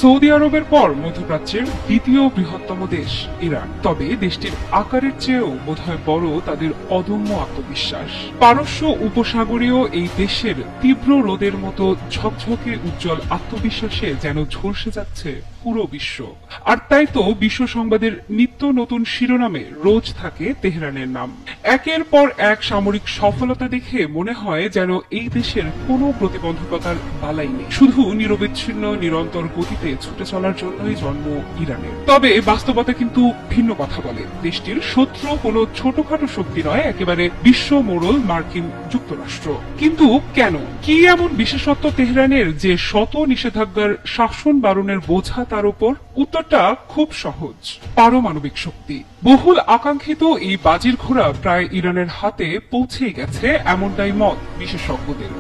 Saudi আরবের পর মধ্যপ্রাচ্যের দ্বিতীয় বৃহত্তম দেশ ইরান। তবে দেশটির আকারের চেয়েও বোধহয় বড় তাদের অদম্য আত্মবিশ্বাস। পারস্য উপসাগরীয় এই দেশের তীব্র রোদের মতো ঝকঝকে উজ্জ্বল আত্মবিশ্বাসে যেন ঝলসে যাচ্ছে পুরো বিশ্ব। আর তাই তো বিশ্ব সংবাদের নিত্য নতুন শিরোনামে রোজ থাকে তেহরানের নাম। একের পর এক সামরিক সফলতা দেখে মনে হয় যেন এই দেশের কোনো প্রতিবন্ধকতার বালাই নেই, শুধু নিরবিচ্ছিন্ন নিরন্তর গতিতে ছুটে চলার জন্যই জন্ম ইরানের। তবে বাস্তবতা কিন্তু ভিন্ন কথা বলে। দেশটির শত্রু কোনো ছোটখাটো শক্তি নয়, একেবারে বিশ্ব মোড়ল মার্কিন যুক্তরাষ্ট্র। কিন্তু কেন, কি এমন বিশেষত্ব তেহরানের যে শত নিষেধাজ্ঞার শাসন বারণের বোঝা তার উপর? উত্তরটা খুব সহজ, পারমাণবিক শক্তি। বহুল আকাঙ্ক্ষিত এই বাজির ঘোড়া প্রায় ইরানের হাতে পৌঁছেই গেছে, এমনটাই মত বিশেষজ্ঞদের।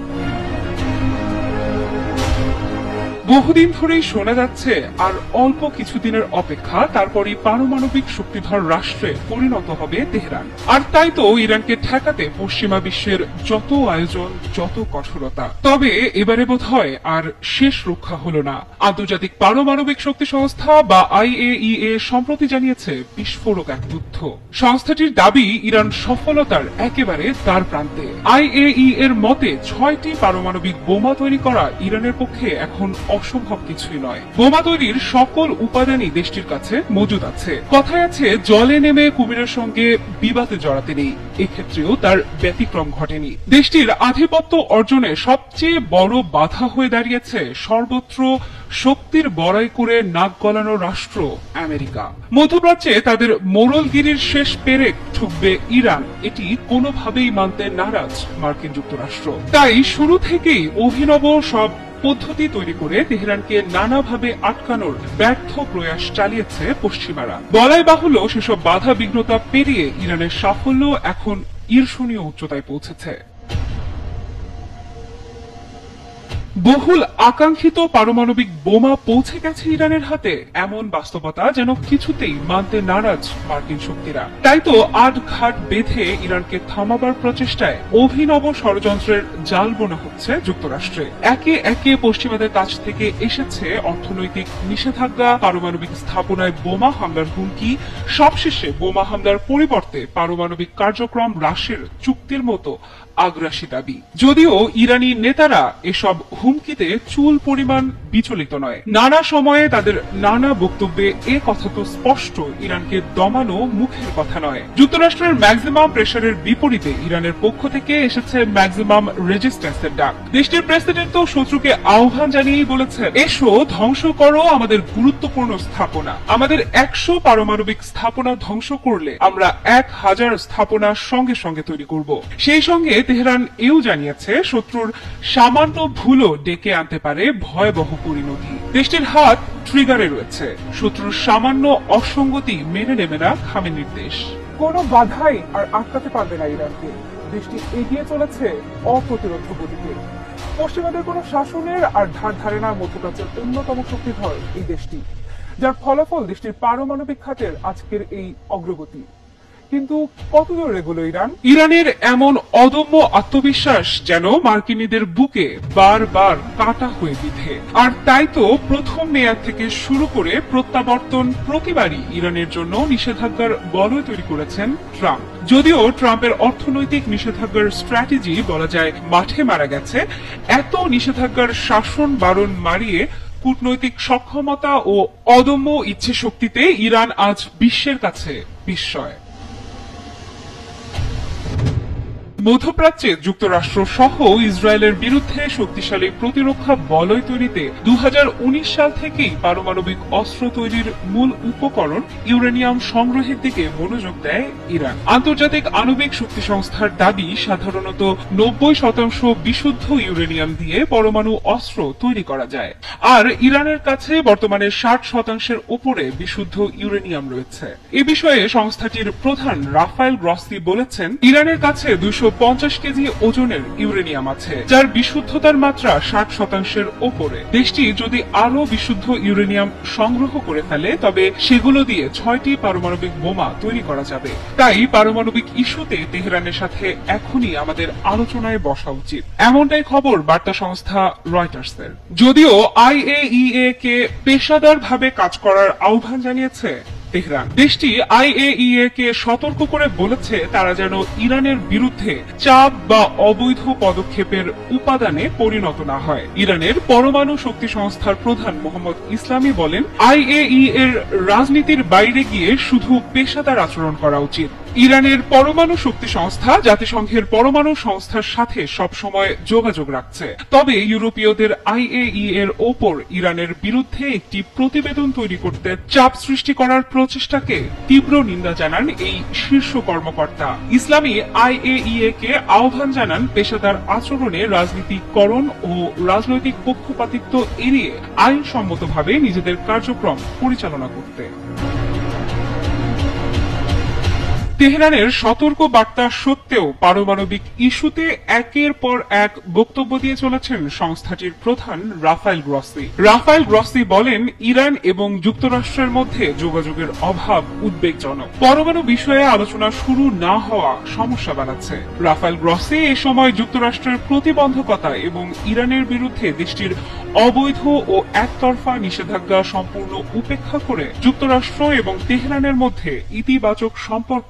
বহুদিন ধরেই শোনা যাচ্ছে আর অল্প কিছুদিনের অপেক্ষা, তারপরই পারমাণবিক শক্তিধর রাষ্ট্রে পরিণত হবে তেহরান। আর তাই তো ইরানকে ঠেকাতে পশ্চিমা বিশ্বের যত আয়োজন, যত কঠোরতা। তবে এবারে বোধহয় আর শেষ রক্ষা হলো না। আন্তর্জাতিক পারমাণবিক শক্তি সংস্থা বা IAEA সম্প্রতি জানিয়েছে বিস্ফোরক এক তথ্য। সংস্থাটির দাবি ইরান সফলতার একেবারে দ্বার প্রান্তে। IAEA এর মতে 6টি পারমাণবিক বোমা তৈরি করা ইরানের পক্ষে এখন অসম্ভব কিছুই নয়। বোমা তৈরির সকল উপাদানই দেশটির কাছে মজুদ আছে। কথায় আছে, জলে নেমে কুমিরের সঙ্গে বিবাদে জড়াতে নেই। এক্ষেত্রেও তার ব্যতিক্রম ঘটেনি। দেশটির আধিপত্য অর্জনে সবচেয়ে বড় বাধা হয়ে দাঁড়িয়েছে সর্বত্র শক্তির বড়াই করে নাক গলানো রাষ্ট্র আমেরিকা। মধ্যপ্রাচ্যে তাদের মোড়লগিরির শেষ পেরেক ঠুকবে ইরান, এটি কোনোভাবেই মানতে নারাজ মার্কিন যুক্তরাষ্ট্র। তাই শুরু থেকেই অভিনব সব পদ্ধতি তৈরি করে তেহরানকে নানাভাবে আটকানোর ব্যর্থ প্রয়াস চালিয়েছে পশ্চিমারা। বলাই বাহুল্য, সেসব বাধা বিঘ্নতা পেরিয়ে ইরানের সাফল্য এখন ঈর্ষণীয় উচ্চতায় পৌঁছেছে। বহুল আকাঙ্ক্ষিত পারমাণবিক বোমা পৌঁছে গেছে ইরানের হাতে, এমন বাস্তবতা যেন কিছুতেই মানতে নারাজ মার্কিন শক্তিরা। তাই তো আট ঘাট বেঁধে ইরানকে থামাবার প্রচেষ্টায় অভিনব ষড়যন্ত্রের জাল বোনা হচ্ছে যুক্তরাষ্ট্রে। একে একে পশ্চিমাদের কাছ থেকে এসেছে অর্থনৈতিক নিষেধাজ্ঞা, পারমাণবিক স্থাপনায় বোমা হামলার হুমকি, সবশেষে বোমা হামলার পরিবর্তে পারমাণবিক কার্যক্রম হ্রাসের চুক্তির মতো আগ্রাসী দাবি। যদিও ইরানি নেতারা এসব হুমকিতে চুল পরিমাণ বিচলিত নয়। নানা সময়ে তাদের নানা বক্তব্যে এ কথা তো স্পষ্ট, ইরানকে দমানো মুখের কথা নয়। যুক্তরাষ্ট্রের ম্যাক্সিমাম প্রেসারের বিপরীতে ইরানের পক্ষ থেকে এসেছে ম্যাক্সিমাম রেজিস্ট্যান্সের ডাক। দেশটির প্রেসিডেন্ট তো শত্রুকে আহ্বান জানিয়েই বলেছেন, এসো ধ্বংস করো আমাদের গুরুত্বপূর্ণ স্থাপনা। আমাদের 100 পারমাণবিক স্থাপনা ধ্বংস করলে আমরা 1000 স্থাপনা সঙ্গে সঙ্গে তৈরি করব। সেই সঙ্গে তেহরান এও জানিয়েছে, শত্রুর সামান্য ভুলও ডেকে আনতে পারে ভয়াবহ পরিণতি। দেশটির হাত ট্রিগারে রয়েছে, শত্রুর সামান্য অসঙ্গতি মেনে নেবে না খামেনির দেশ। কোনো বাধাই আর আটকাতে পারবে না ইরানকে। দেশটি এগিয়ে চলেছে অপ্রতিরোধ গতিতে। পশ্চিমাদের কোনো শাসনের আর ধার ধারে না মধ্যপ্রাচ্যের অন্যতম শক্তিধর এই দেশটি, যার ফলাফল দেশটির পারমাণবিক খাতের আজকের এই অগ্রগতি। কিন্তু কতদূর এগুলো ইরান? ইরানের এমন অদম্য আত্মবিশ্বাস যেন মার্কিনীদের বুকে বারবার কাঁটা হয়ে বিঁধে। আর তাই তো প্রথম মেয়াদ থেকে শুরু করে প্রত্যাবর্তন প্রতিবারই ইরানের জন্য নিষেধাজ্ঞার বলয় তৈরি করেছেন ট্রাম্প। যদিও ট্রাম্পের অর্থনৈতিক নিষেধাজ্ঞার স্ট্র্যাটেজি বলা যায় মাঠে মারা গেছে, এত নিষেধাজ্ঞার শাসন বারণ মারিয়ে কূটনৈতিক সক্ষমতা ও অদম্য ইচ্ছে শক্তিতে ইরান আজ বিশ্বের কাছে বিস্ময়। মধ্যপ্রাচ্যে যুক্তরাষ্ট্র সহ ইসরায়েলের বিরুদ্ধে শক্তিশালী প্রতিরক্ষা বলয় তৈরিতে 2019 সাল থেকেই পারমাণবিক অস্ত্র তৈরির মূল উপকরণ ইউরেনিয়াম সংগ্রহের দিকে মনোযোগ দেয় ইরান। আন্তর্জাতিক আণবিক শক্তি সংস্থার দাবি, সাধারণত 90% বিশুদ্ধ ইউরেনিয়াম দিয়ে পরমাণু অস্ত্র তৈরি করা যায়। আর ইরানের কাছে বর্তমানে 60% উপরে বিশুদ্ধ ইউরেনিয়াম রয়েছে। এ বিষয়ে সংস্থাটির প্রধান রাফায়েল গ্রসি বলেছেন, ইরানের কাছে 250 50 কেজি ওজনের ইউরেনিয়াম আছে, যার বিশুদ্ধতার মাত্রা 60%-এর ওপরে। দেশটি যদি আরো বিশুদ্ধ ইউরেনিয়াম সংগ্রহ করে ফেলে তবে সেগুলো দিয়ে 6টি পারমাণবিক বোমা তৈরি করা যাবে। তাই পারমাণবিক ইস্যুতে তেহরানের সাথে এখনই আমাদের আলোচনায় বসা উচিত, এমনটাই খবর বার্তা সংস্থা রয়টার্সের। যদিও IAEA কে পেশাদারভাবে কাজ করার আহ্বান জানিয়েছে তেহরান, দেশটি IAEA কে সতর্ক করে বলেছে তারা যেন ইরানের বিরুদ্ধে চাপ বা অবৈধ পদক্ষেপের উপাদানে পরিণত না হয়। ইরানের পরমাণু শক্তি সংস্থার প্রধান মোহাম্মদ ইসলামী বলেন, IAEA এর রাজনীতির বাইরে গিয়ে শুধু পেশাদার আচরণ করা উচিত। ইরানের পরমাণু শক্তি সংস্থা জাতিসংঘের পরমাণু সংস্থার সাথে সবসময় যোগাযোগ রাখছে, তবে ইউরোপীয়দের IAEA এর ওপর ইরানের বিরুদ্ধে একটি প্রতিবেদন তৈরি করতে চাপ সৃষ্টি করার প্রচেষ্টাকে তীব্র নিন্দা জানান এই শীর্ষ কর্মকর্তা। ইসলামী IAEA কে আহ্বান জানান পেশাদার আচরণে রাজনীতিকরণ ও রাজনৈতিক পক্ষপাতিত্ব এড়িয়ে আইনসম্মতভাবে নিজেদের কার্যক্রম পরিচালনা করতে। তেহরানের সতর্ক বার্তা সত্ত্বেও পারমাণবিক ইস্যুতে একের পর এক বক্তব্য দিয়ে চলেছেন সংস্থাটির প্রধান রাফায়েল গ্রসি। রাফায়েল গ্রসি বলেন, ইরান এবং যুক্তরাষ্ট্রের মধ্যে যোগাযোগের অভাব উদ্বেগজনক। পরমাণু বিষয়ে আলোচনা শুরু না হওয়া সমস্যা বাড়াচ্ছে। রাফায়েল গ্রসি এ সময় যুক্তরাষ্ট্রের প্রতিবন্ধকতা এবং ইরানের বিরুদ্ধে দেশটির অবৈধ ও একতরফা নিষেধাজ্ঞা সম্পূর্ণ উপেক্ষা করে যুক্তরাষ্ট্র এবং তেহরানের মধ্যে ইতিবাচক সম্পর্ক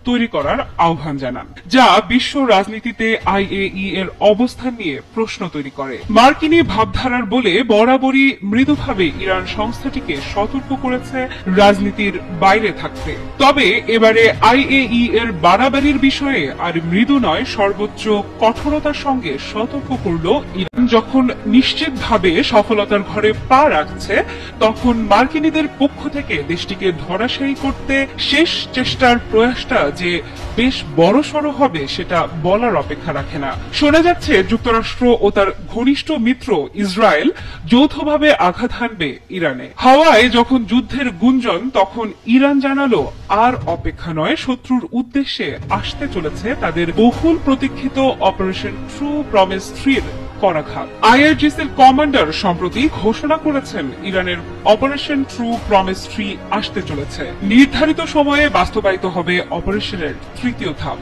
তৈরি করার আহ্বান জানান, যা বিশ্ব রাজনীতিতে IAEA এর অবস্থান নিয়ে প্রশ্ন তৈরি করে। মার্কিনী ভাবধারার বলে বরাবরই মৃদুভাবে ইরান সংস্থাটিকে সতর্ক করেছে রাজনীতির বাইরে থাকতে। তবে এবারে IAEA এর বাড়াবাড়ির বিষয়ে আর মৃদু নয়, সর্বোচ্চ কঠোরতার সঙ্গে সতর্ক করল ইরান। যখন নিশ্চিতভাবে সফলতার ঘরে পা রাখছে তখন মার্কিনীদের পক্ষ থেকে দেশটিকে ধরাশায়ী করতে শেষ চেষ্টার প্রয়াসটা যে বেশ বড়সড় হবে সেটা বলার অপেক্ষা রাখে না। শোনা যাচ্ছে যুক্তরাষ্ট্র ও তার ঘনিষ্ঠ মিত্র ইসরায়েল যৌথভাবে আঘাত হানবে ইরানে। হাওয়ায় যখন যুদ্ধের গুঞ্জন, তখন ইরান জানালো আর অপেক্ষা নয়, শত্রুর উদ্দেশ্যে আসতে চলেছে তাদের বহুল প্রতীক্ষিত অপারেশন ট্রু প্রমিস 3 করাঘাত। IRGC-র কমান্ডার সম্প্রতি ঘোষণা করেছেন ইরানের অপারেশন ট্রু প্রমিস 3 আসতে চলেছে। নির্ধারিত সময়ে বাস্তবায়িত হবে অপারেশনের তৃতীয় ধাপ।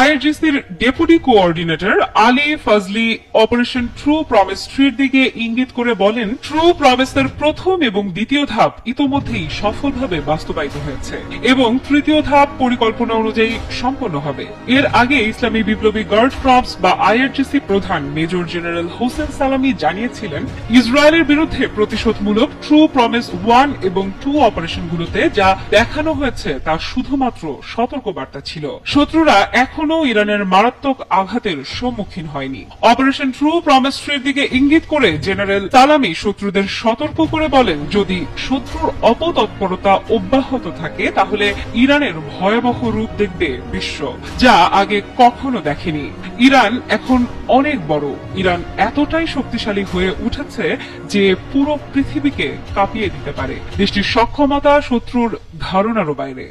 IRGC-র ডেপুটি কোঅর্ডিনেটর আলী ফজলি অপারেশন ট্রু প্রমিস 3 দিকে ইঙ্গিত করে বলেন, ট্রু প্রমিসের প্রথম এবং দ্বিতীয় ধাপ ইতোমধ্যেই সফলভাবে বাস্তবায়িত হয়েছে এবং তৃতীয় ধাপ পরিকল্পনা অনুযায়ী সম্পন্ন হবে। এর আগে ইসলামী বিপ্লবী গার্ড কর্পস বা IRGC প্রধান মেজর জেনারেল হোসেন সালামি জানিয়েছিলেন, ইসরায়েলের বিরুদ্ধে প্রতিশোধমূলক ট্রু প্রমিস 1 এবং 2 অপারেশনগুলোতে যা দেখানো হয়েছে তা শুধুমাত্র সতর্কবার্তা ছিল। শত্রুরা এখনো ইরানের মারাত্মক আঘাতের সম্মুখীন হয়নি। অপারেশন ট্রু প্রমিস 3 দিকে ইঙ্গিত করে জেনারেল সালামি শত্রুদের সতর্ক করে বলেন, যদি শত্রুর অপতৎপরতা অব্যাহত থাকে তাহলে ইরানের ভয়াবহ রূপ দেখবে বিশ্ব, যা আগে কখনো দেখেনি। ইরান এখন অনেক বড়। ইরান এতটাই শক্তিশালী হয়ে উঠেছে যে পুরো পৃথিবীকে কাঁপিয়ে দিতে পারে। দেশটির সক্ষমতা শত্রুর ধারণারও বাইরে।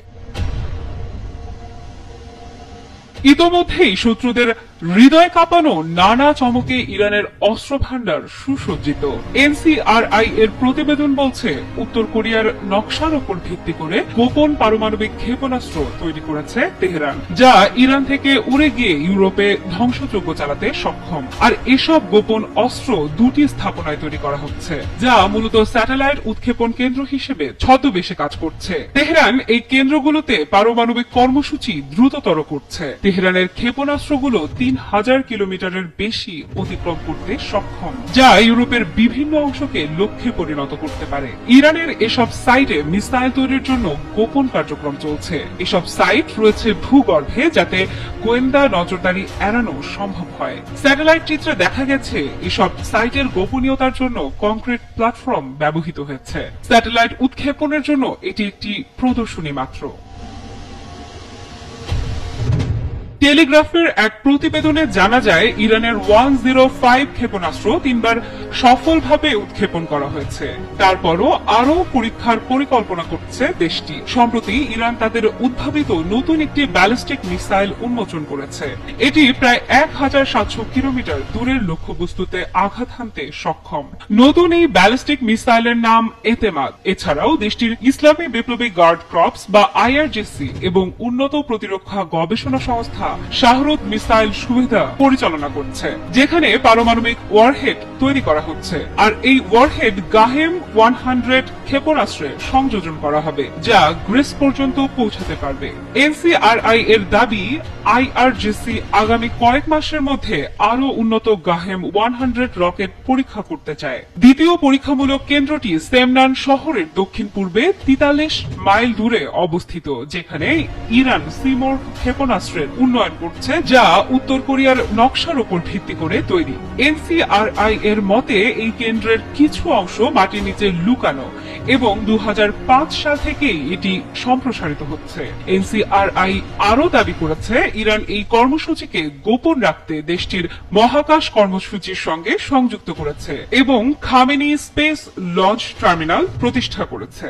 ইতোমধ্যেই শত্রুদের হৃদয় কাঁপানো নানা চমকে ইরানের অস্ত্র ভান্ডার সুসজ্জিত। NCRI এর প্রতিবেদন বলছে, উত্তর কোরিয়ার নকশার উপর ভিত্তি করে গোপন পারমাণবিক ক্ষেপণাস্ত্র তৈরি করেছে তেহরান, যা ইরান থেকে উড়ে গিয়ে ইউরোপে ধ্বংসযজ্ঞ চালাতে সক্ষম। আর এসব গোপন অস্ত্র দুটি স্থাপনায় তৈরি করা হচ্ছে, যা মূলত স্যাটেলাইট উৎক্ষেপণ কেন্দ্র হিসেবে ছদ্মবেশে কাজ করছে। তেহরান এই কেন্দ্রগুলোতে পারমাণবিক কর্মসূচি দ্রুততর করছে। তেহরানের ক্ষেপণাস্ত্রগুলো 3000 কিলোমিটারের বেশি অতিক্রম করতে সক্ষম, যা ইউরোপের বিভিন্ন অংশকে লক্ষ্যে পরিণত করতে পারে। ইরানের এসব সাইটে মিসাইল তৈরির জন্য গোপন কার্যক্রম চলছে। এসব সাইট রয়েছে ভূগর্ভে, যাতে গোয়েন্দা নজরদারি এড়ানো সম্ভব হয়। স্যাটেলাইট চিত্রে দেখা গেছে এসব সাইটের গোপনীয়তার জন্য কংক্রিট প্ল্যাটফর্ম ব্যবহৃত হয়েছে। স্যাটেলাইট উৎক্ষেপণের জন্য এটি একটি প্রদর্শনী মাত্র। টেলিগ্রাফের এক প্রতিবেদনে জানা যায় ইরানের 105 ক্ষেপণাস্ত্র 3বার সফলভাবে উৎক্ষেপণ করা হয়েছে। তারপরও আরও পরীক্ষার পরিকল্পনা করছে দেশটি। সম্প্রতি ইরান তাদের উদ্ভাবিত নতুন একটি ব্যালিস্টিক মিসাইল উন্মোচন করেছে। এটি প্রায় 1700 কিলোমিটার দূরের লক্ষ্যবস্তুতে আঘাত হানতে সক্ষম। নতুন এই ব্যালিস্টিক মিসাইলের নাম এতেমাদ। এছাড়াও দেশটির ইসলামী বিপ্লবী গার্ড ক্রপস বা আইআরজিসি এবং উন্নত প্রতিরক্ষা গবেষণা সংস্থা শাহরুদ মিসাইল সুবিধা পরিচালনা করছে, যেখানে পারমাণবিক ওয়ারহেড তৈরি করা হচ্ছে। আর এই ওয়ারহেড গাহেম 100 ক্ষেপণাস্ত্রে সংযোজন করা হবে, যা গ্রিস পর্যন্ত পৌঁছাতে পারবে। এনসিআরআই এর দাবি আইআরজিসি আগামী কয়েক মাসের মধ্যে আরো উন্নত গাহেম 100 রকেট পরীক্ষা করতে চায়। দ্বিতীয় পরীক্ষামূলক কেন্দ্রটি সেমনান শহরের দক্ষিণ পূর্বে 43 মাইল দূরে অবস্থিত, যেখানে ইরান সিমোর ক্ষেপণাস্ত্রের উন্নয়ন করছে, যা উত্তর কোরিয়ার নকশার উপর ভিত্তি করে তৈরি। এনসিআরআই এর মতে এই কেন্দ্রের কিছু অংশ মাটির নিচে লুকানো এবং 2005 সাল থেকেই এটি সম্প্রসারিত হচ্ছে। এনসিআরআই আরও দাবি করেছে ইরান এই কর্মসূচিকে গোপন রাখতে দেশটির মহাকাশ কর্মসূচির সঙ্গে সংযুক্ত করেছে এবং খামেনি স্পেস লঞ্চ টার্মিনাল প্রতিষ্ঠা করেছে।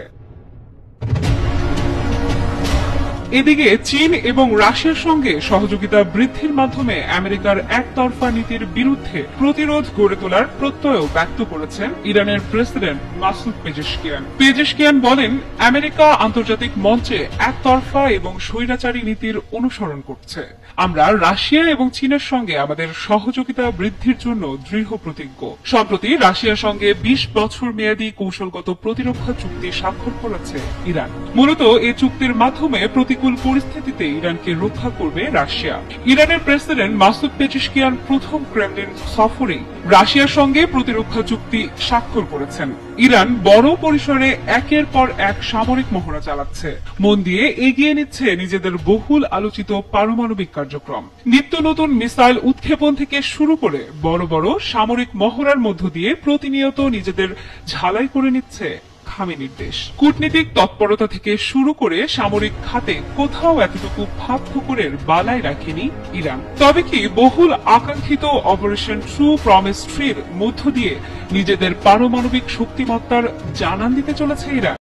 এদিকে চীন এবং রাশিয়ার সঙ্গে সহযোগিতা বৃদ্ধির মাধ্যমে আমেরিকার একতরফা নীতির বিরুদ্ধে প্রতিরোধ গড়ে তোলার প্রত্যয় ব্যক্ত করেছেন ইরানের প্রেসিডেন্ট মাসুদ পেজেশকিয়ান। পেজেশকিয়ান বলেন, আমেরিকা আন্তর্জাতিক মঞ্চে একতরফা এবং স্বৈরাচারী নীতির অনুসরণ করছে। আমরা রাশিয়া এবং চীনের সঙ্গে আমাদের সহযোগিতা বৃদ্ধির জন্য দৃঢ় প্রতিজ্ঞ। সম্প্রতি রাশিয়ার সঙ্গে 20 বছর মেয়াদী কৌশলগত প্রতিরক্ষা চুক্তি স্বাক্ষর করেছে ইরান। মূলত এই চুক্তির মাধ্যমে প্রতিকূল পরিস্থিতিতে ইরানকে রক্ষা করবে রাশিয়া। ইরানের প্রেসিডেন্ট মাসুদ পেজেশকিয়ান প্রথম ক্রেমলিন সফরে রাশিয়ার সঙ্গে প্রতিরক্ষা চুক্তি স্বাক্ষর করেছেন। ইরান বড় পরিসরে একের পর এক সামরিক মহড়া চালাচ্ছে, মন দিয়ে এগিয়ে নিচ্ছে নিজেদের বহুল আলোচিত পারমাণবিক কার্যক্রম। নিত্য নতুন মিসাইল উৎক্ষেপণ থেকে শুরু করে বড় বড় সামরিক মহড়ার মধ্য দিয়ে প্রতিনিয়ত নিজেদের ঝালাই করে নিচ্ছে খামেনির দেশ। কূটনীতিক তৎপরতা থেকে শুরু করে সামরিক খাতে কোথাও এতটুকু ফাঁক ফোকরের বালাই রাখেনি ইরান। তবে কি বহুল আকাঙ্ক্ষিত অপারেশন ট্রু প্রমিস 3 মধ্য দিয়ে নিজেদের পারমাণবিক শক্তিমত্তার জানান দিতে চলেছে ইরান?